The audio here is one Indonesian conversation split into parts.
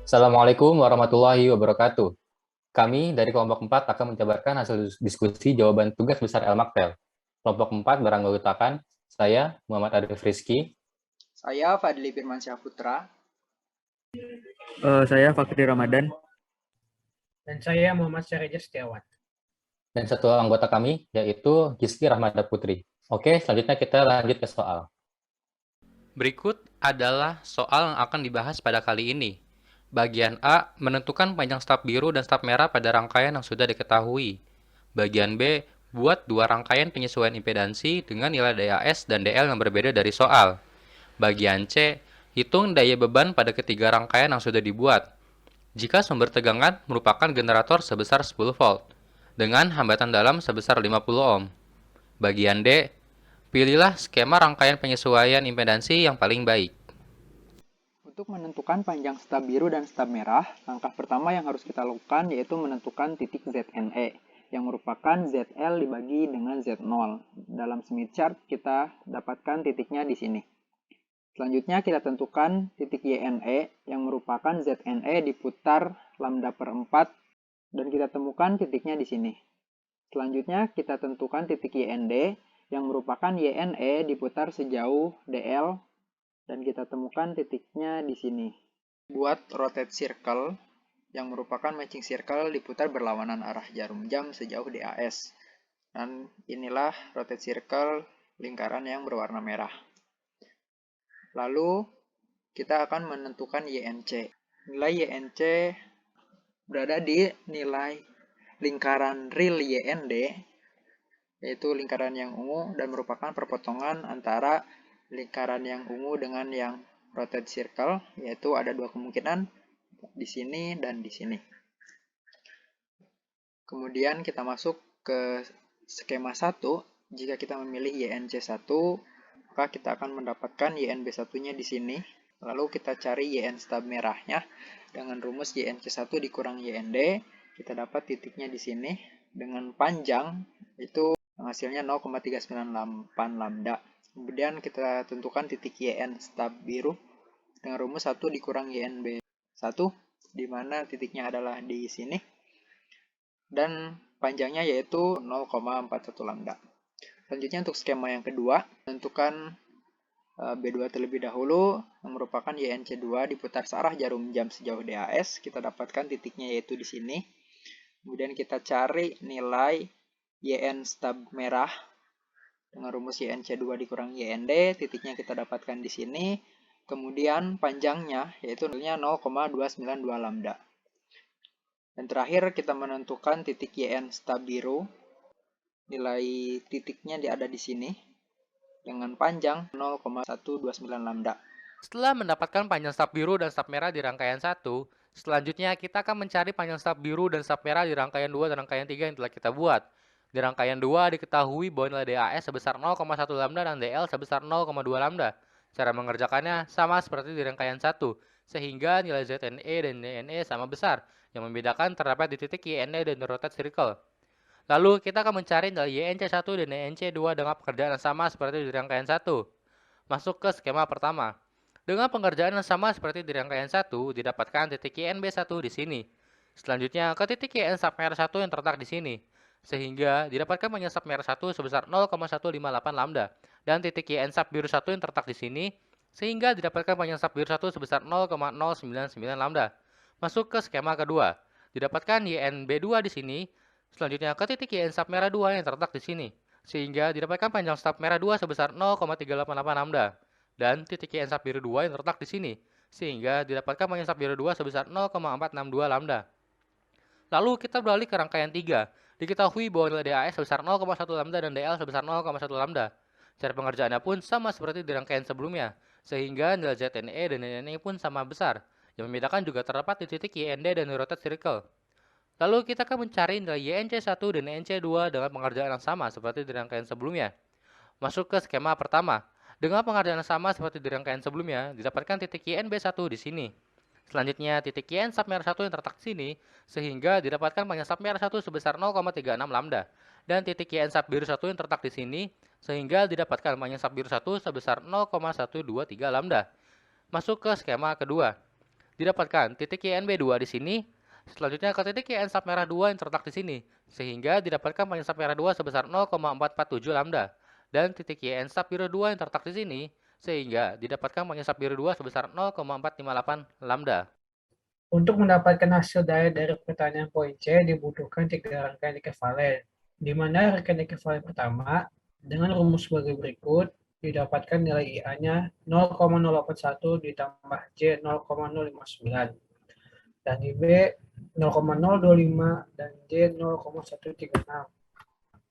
Assalamualaikum warahmatullahi wabarakatuh. Kami dari kelompok 4 akan menjabarkan hasil diskusi jawaban tugas besar Elmaktel. Kelompok 4 beranggotakan saya, Muhammad Arif Rizky, Saya Fadli Firmansyah Putra. Saya Fakri Ramadan. Dan saya Muhammad Syahreja Setiawan. dan satu anggota kami, yaitu Giski Rahmada Putri. Oke, selanjutnya kita lanjut ke soal. Berikut adalah soal yang akan dibahas pada kali ini. Bagian A, menentukan panjang staf biru dan staf merah pada rangkaian yang sudah diketahui. Bagian B, buat dua rangkaian penyesuaian impedansi dengan nilai DAS dan DL yang berbeda dari soal. Bagian C, hitung daya beban pada ketiga rangkaian yang sudah dibuat. Jika sumber tegangan merupakan generator sebesar 10 volt, dengan hambatan dalam sebesar 50 ohm. Bagian D, pilihlah skema rangkaian penyesuaian impedansi yang paling baik. Untuk menentukan panjang staf biru dan staf merah, langkah pertama yang harus kita lakukan yaitu menentukan titik ZNE, yang merupakan ZL dibagi dengan Z0. Dalam Smith chart kita dapatkan titiknya di sini. Selanjutnya kita tentukan titik YNE, yang merupakan ZNE diputar lambda per 4, dan kita temukan titiknya di sini. Selanjutnya kita tentukan titik YND, yang merupakan YNE diputar sejauh DL, dan kita temukan titiknya di sini. Buat rotate circle, yang merupakan matching circle diputar berlawanan arah jarum jam sejauh DAS. Dan inilah rotate circle lingkaran yang berwarna merah. Lalu kita akan menentukan YNC. Nilai YNC berada di nilai lingkaran real YND, yaitu lingkaran yang ungu, dan merupakan perpotongan antara lingkaran yang ungu dengan yang rotate circle, yaitu ada dua kemungkinan, di sini dan di sini. Kemudian kita masuk ke skema 1. Jika kita memilih YNC1, maka kita akan mendapatkan YNB1-nya di sini. Lalu kita cari YN staf merahnya dengan rumus YNC1 dikurang YND. Kita dapat titiknya di sini dengan panjang itu hasilnya 0,398 lambda. Kemudian kita tentukan titik YN staf biru dengan rumus 1 dikurang YNB1, di mana titiknya adalah di sini. Dan panjangnya yaitu 0,41 lambda. Selanjutnya untuk skema yang kedua, tentukan B2 terlebih dahulu, yang merupakan YNC2 diputar searah jarum jam sejauh DAS. Kita dapatkan titiknya yaitu di sini. Kemudian kita cari nilai YN staf merah dengan rumus YNC2 dikurang YND, titiknya kita dapatkan di sini. Kemudian panjangnya yaitu nilainya 0,292 lambda. Dan terakhir kita menentukan titik YN staf biru. Nilai titiknya ada di sini dengan panjang 0,129 lambda. Setelah mendapatkan panjang staf biru dan staf merah di rangkaian 1, selanjutnya kita akan mencari panjang staf biru dan staf merah di rangkaian 2 dan rangkaian 3 yang telah kita buat. Di rangkaian 2 diketahui bahwa nilai DAS sebesar 0,1 lambda dan DL sebesar 0,2 lambda. Cara mengerjakannya sama seperti di rangkaian 1, sehingga nilai ZNE dan DNE sama besar. Yang membedakan terdapat di titik YNE dan rotate circle. Lalu kita akan mencari nilai YNC1 dan YNC2 dengan pekerjaan yang sama seperti di rangkaian 1. Masuk ke skema pertama. Dengan pengerjaan yang sama seperti di rangkaian 1, didapatkan titik YNB1 di sini. Selanjutnya ke titik YN staf merah 1 yang terletak di sini. Sehingga didapatkan panjang staf merah 1 sebesar 0,158 lambda. Dan titik YN staf biru 1 yang terletak di sini. Sehingga didapatkan panjang staf biru 1 sebesar 0,099 lambda. Masuk ke skema kedua. Didapatkan YNB2 di sini. Selanjutnya ke titik YN staf merah 2 yang terletak di sini. Sehingga didapatkan panjang staf merah 2 sebesar 0,388 lambda. Dan titik YN staf biru 2 yang terletak di sini. Sehingga didapatkan panjang staf biru 2 sebesar 0,462 lambda. Lalu kita beralih ke rangkaian 3. Diketahui bahwa nilai DAS sebesar 0,1 lambda dan DL sebesar 0,1 lambda. Cara pengerjaannya pun sama seperti di rangkaian sebelumnya. Sehingga nilai ZNE dan DNE pun sama besar. Yang membedakan juga terdapat di titik YND dan rotate circle. Lalu kita akan mencari nilai YNC1 dan YNC2 dengan pengerjaan yang sama seperti di rangkaian sebelumnya. Masuk ke skema pertama. Dengan pengerjaan yang sama seperti di rangkaian sebelumnya, didapatkan titik YNB1 di sini. Selanjutnya titik YN staf merah 1 yang terletak di sini, sehingga didapatkan panjang staf merah 1 sebesar 0,36 lambda. dan titik YN sub biru 1 yang terletak di sini, sehingga didapatkan panjang sub biru 1 sebesar 0,123 lambda. Masuk ke skema kedua. Didapatkan titik YNB2 di sini, selanjutnya ke titik YN sub merah 2 yang terletak di sini, sehingga didapatkan panjang sub merah 2 sebesar 0,447 lambda, dan titik YN sub biru 2 yang terletak di sini, sehingga didapatkan panjang sub biru 2 sebesar 0,458 lambda. Untuk mendapatkan hasil daya dari pertanyaan poin C dibutuhkan 3 rangkaian ekivalen, di mana rangkaian ekivalen pertama dengan rumus sebagai berikut didapatkan nilai IA-nya 0,081 ditambah J 0,059 dan IB 0,025 dan J 0,136.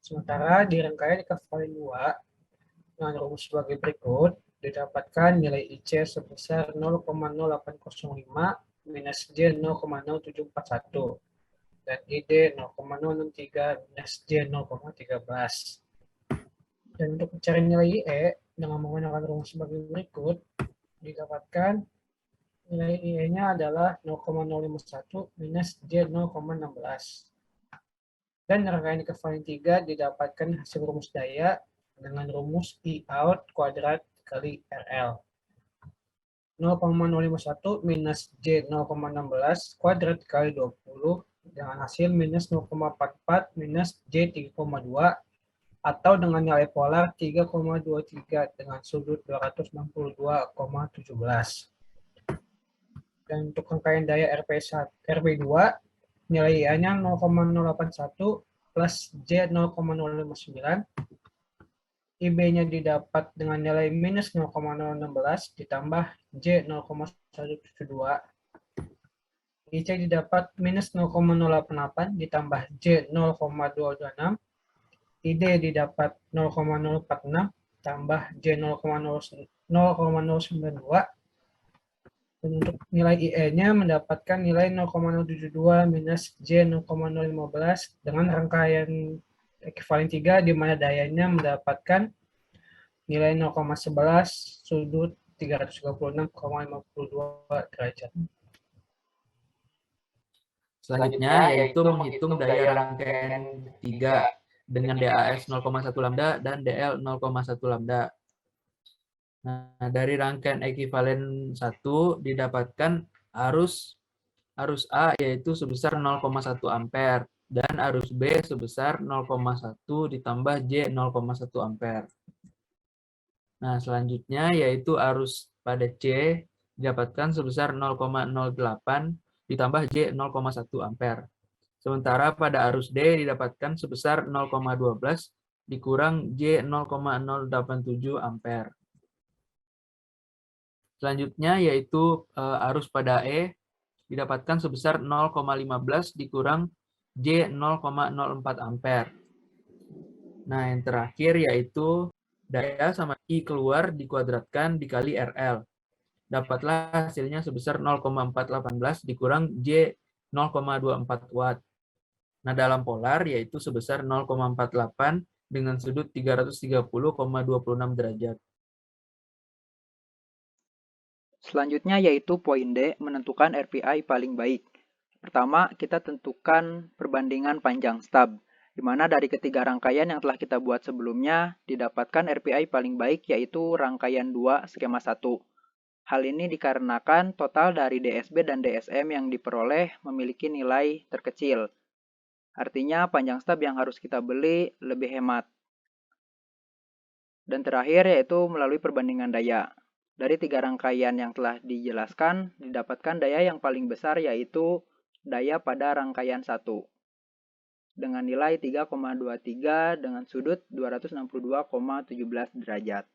Sementara di rangkaian ekivalen 2 dengan rumus sebagai berikut didapatkan nilai IC sebesar 0,0805 minus J 0,0741 dan ID 0,063 minus J 0,13. Dan untuk mencari nilai IE dengan menggunakan rumus sebagai berikut didapatkan nilai IE-nya adalah 0,051 minus J 0,16. Dan rangkaian ekivalen 3 didapatkan hasil rumus daya dengan rumus I out kuadrat kali RL. 0,051 minus J 0,16 kuadrat kali 20 dengan hasil minus 0,44 minus J 3,2 atau dengan nilai polar 3,23 dengan sudut 262,17. Dan untuk rangkaian daya RP2 nilai IA-nya 0,081 plus J 0,059. IB-nya didapat dengan nilai minus 0,016 ditambah J 0,172. IC didapat minus 0,088 ditambah J 0,226. ID didapat 0,046 tambah J 0,092. Dan untuk nilai IE-nya mendapatkan nilai 0,072 minus J 0,015 dengan rangkaian ekivalen 3 di mana dayanya mendapatkan nilai 0,11 sudut 336,52 derajat. Selanjutnya yaitu menghitung daya rangkaian 3 dengan DAS 0,1 lambda dan DL 0,1 lambda. Nah, dari rangkaian ekivalen 1 didapatkan arus A yaitu sebesar 0,1 ampere dan arus B sebesar 0,1 ditambah J 0,1 ampere. Nah, selanjutnya yaitu arus pada C didapatkan sebesar 0,08 ditambah J 0,1 ampere. Sementara pada arus D didapatkan sebesar 0,12 dikurang J 0,087 ampere. Selanjutnya yaitu arus pada E didapatkan sebesar 0,15 dikurang J 0,04 ampere. Nah, yang terakhir yaitu daya sama I keluar dikuadratkan dikali RL. Dapatlah hasilnya sebesar 0,418 dikurang J 0,24 watt. Nah, dalam polar yaitu sebesar 0,48 dengan sudut 330,26 derajat. Selanjutnya yaitu poin D, menentukan RPI paling baik. Pertama, kita tentukan perbandingan panjang stub, di mana dari ketiga rangkaian yang telah kita buat sebelumnya, didapatkan RPI paling baik yaitu rangkaian 2 skema 1. Hal ini dikarenakan total dari DSB dan DSM yang diperoleh memiliki nilai terkecil. Artinya panjang stub yang harus kita beli lebih hemat. Dan terakhir yaitu melalui perbandingan daya. Dari 3 rangkaian yang telah dijelaskan, didapatkan daya yang paling besar yaitu daya pada rangkaian 1. Dengan nilai 3,23 dengan sudut 262,17 derajat.